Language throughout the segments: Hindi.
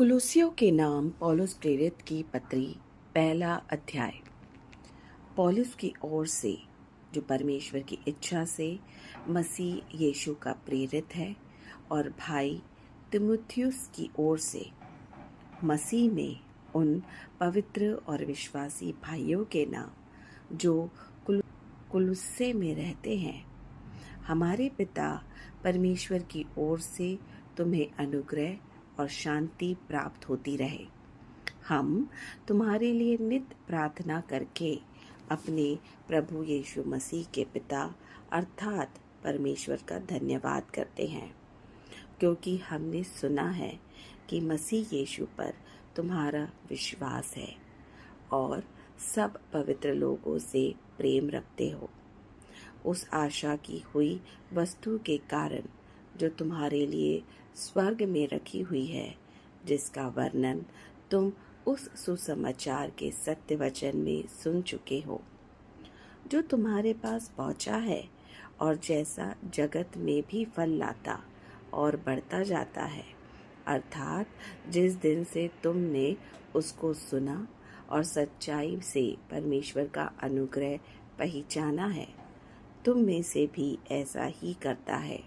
कुलुस्सियों के नाम पौलुस प्रेरित की पत्री पहला अध्याय। पौलुस की ओर से, जो परमेश्वर की इच्छा से मसीह यीशु का प्रेरित है, और भाई तिमुथियुस की ओर से, मसीह में उन पवित्र और विश्वासी भाइयों के नाम जो कुलुस्से में रहते हैं। हमारे पिता परमेश्वर की ओर से तुम्हें अनुग्रह और शांति प्राप्त होती रहे। हम तुम्हारे लिए नित्य प्रार्थना करके अपने प्रभु यीशु मसीह के पिता अर्थात परमेश्वर का धन्यवाद करते हैं, क्योंकि हमने सुना है कि मसीह यीशु पर तुम्हारा विश्वास है और सब पवित्र लोगों से प्रेम रखते हो, उस आशा की हुई वस्तु के कारण जो तुम्हारे लिए स्वर्ग में रखी हुई है, जिसका वर्णन तुम उस सुसमाचार के सत्य वचन में सुन चुके हो, जो तुम्हारे पास पहुंचा है और जैसा जगत में भी फल लाता और बढ़ता जाता है, अर्थात जिस दिन से तुमने उसको सुना और सच्चाई से परमेश्वर का अनुग्रह पहचाना है, तुम में से भी ऐसा ही करता है।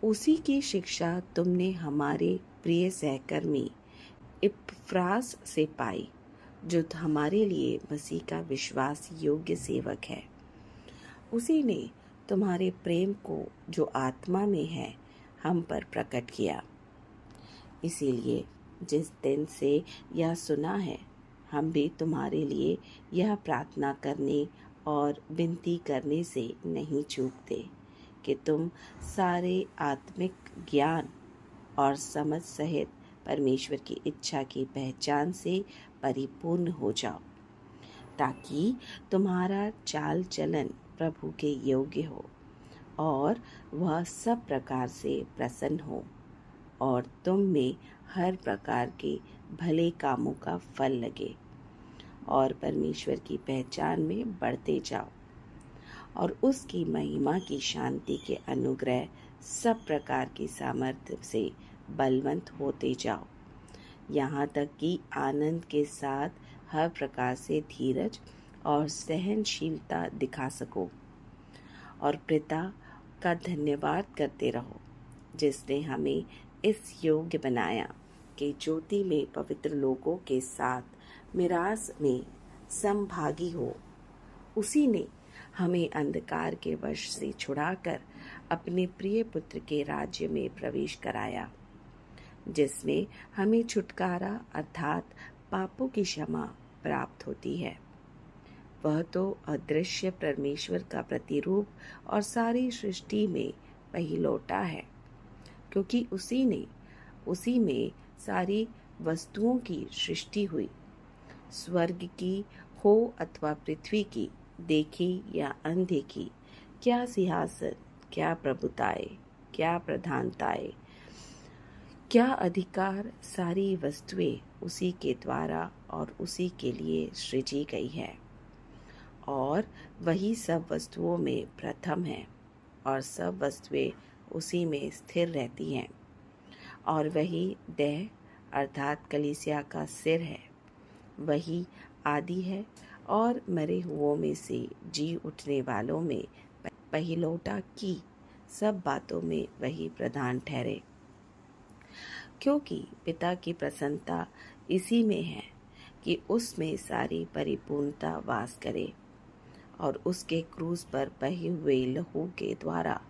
उसी की शिक्षा तुमने हमारे प्रिय सहकर्मी इपफ्रास से पाई, जो हमारे लिए मसीह का विश्वास योग्य सेवक है। उसी ने तुम्हारे प्रेम को जो आत्मा में है हम पर प्रकट किया। इसीलिए जिस दिन से यह सुना है, हम भी तुम्हारे लिए यह प्रार्थना करने और विनती करने से नहीं चूकते कि तुम सारे आत्मिक ज्ञान और समझ सहित परमेश्वर की इच्छा की पहचान से परिपूर्ण हो जाओ, ताकि तुम्हारा चाल चलन प्रभु के योग्य हो और वह सब प्रकार से प्रसन्न हो और तुम में हर प्रकार के भले कामों का फल लगे और परमेश्वर की पहचान में बढ़ते जाओ और उसकी महिमा की शांति के अनुग्रह सब प्रकार की सामर्थ्य से बलवंत होते जाओ, यहाँ तक कि आनंद के साथ हर प्रकार से धीरज और सहनशीलता दिखा सको और पिता का धन्यवाद करते रहो, जिसने हमें इस योग्य बनाया कि ज्योति में पवित्र लोगों के साथ मिरास में समभागी हो। उसी ने हमें अंधकार के वश से छुड़ाकर अपने प्रिय पुत्र के राज्य में प्रवेश कराया, जिसमें हमें छुटकारा अर्थात पापों की क्षमा प्राप्त होती है। वह तो अदृश्य परमेश्वर का प्रतिरूप और सारी सृष्टि में पहिलौठा है, क्योंकि उसी में सारी वस्तुओं की सृष्टि हुई, स्वर्ग की हो अथवा पृथ्वी की, देखी या अनदेखी, क्या सिंहासन, क्या प्रभुताएं, क्या प्रधानताएं, क्या अधिकार, सारी वस्तुएं उसी के द्वारा और उसी के लिए सृजी गई है और वही सब वस्तुओं में प्रथम है और सब वस्तुएं उसी में स्थिर रहती हैं और वही देह अर्थात कलीसिया का सिर है। वही आदि है और मरे हुओं में से जी उठने वालों में पहिलौठा की सब बातों में वही प्रधान ठहरे, क्योंकि पिता की प्रसन्नता इसी में है कि उसमें सारी परिपूर्णता वास करे और उसके क्रूस पर बहे हुए लहू के द्वारा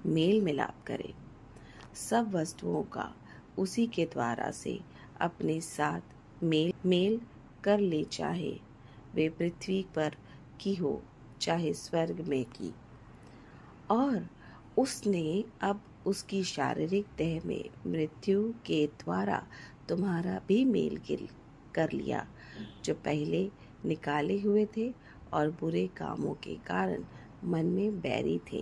मेल मिलाप करे, सब वस्तुओं का उसी के द्वारा से अपने साथ मेल कर ले, चाहे वे पृथ्वी पर की हो चाहे स्वर्ग में की। और उसने अब उसकी शारीरिक देह में मृत्यु के द्वारा तुम्हारा भी मेल कर लिया, जो पहले निकाले हुए थे और बुरे कामों के कारण मन में बैरी थे,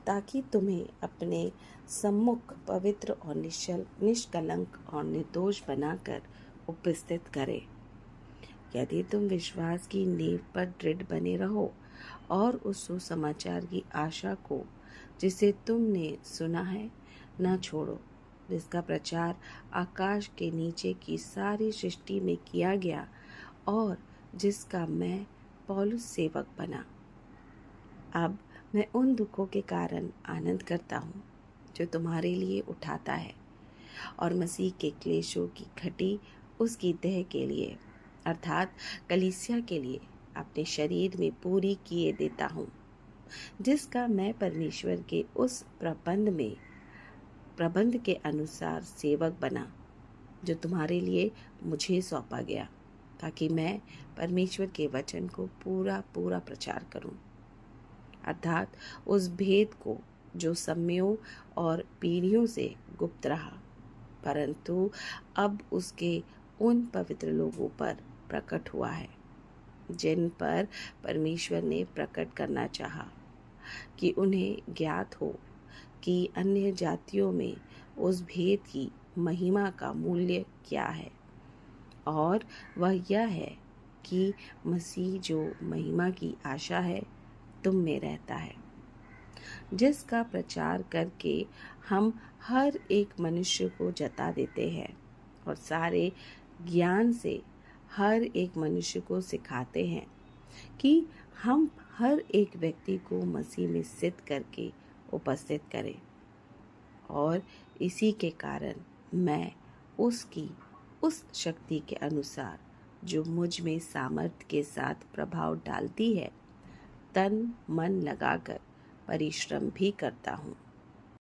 ताकि तुम्हें अपने सम्मुख पवित्र और निष्कलंक और निर्दोष बनाकर उपस्थित करे। यदि तुम विश्वास की नींव पर दृढ़ बने रहो और उस सुसमाचार की आशा को जिसे तुमने सुना है न छोड़ो, जिसका प्रचार आकाश के नीचे की सारी सृष्टि में किया गया और जिसका मैं पौलुस सेवक बना। अब मैं उन दुखों के कारण आनंद करता हूँ जो तुम्हारे लिए उठाता है और मसीह के क्लेशों की घटी उसकी देह के लिए अर्थात कलीसिया के लिए अपने शरीर में पूरी किए देता हूँ, जिसका मैं परमेश्वर के उस प्रबंध के अनुसार सेवक बना जो तुम्हारे लिए मुझे सौंपा गया, ताकि मैं परमेश्वर के वचन को पूरा प्रचार करूं, अर्थात उस भेद को जो समयों और पीढ़ियों से गुप्त रहा, परंतु अब उसके उन पवित्र लोगों पर प्रकट हुआ है जिन पर परमेश्वर ने प्रकट करना चाहा, कि उन्हें ज्ञात हो कि अन्य जातियों में उस भेद की महिमा का मूल्य क्या है, और वह यह है कि मसीह जो महिमा की आशा है तुम में रहता है, जिसका प्रचार करके हम हर एक मनुष्य को जता देते हैं और सारे ज्ञान से हर एक मनुष्य को सिखाते हैं कि हम हर एक व्यक्ति को मसीह में सिद्ध करके उपस्थित करें। और इसी के कारण मैं उसकी उस शक्ति के अनुसार जो मुझ में सामर्थ्य के साथ प्रभाव डालती है, तन मन लगाकर परिश्रम भी करता हूँ।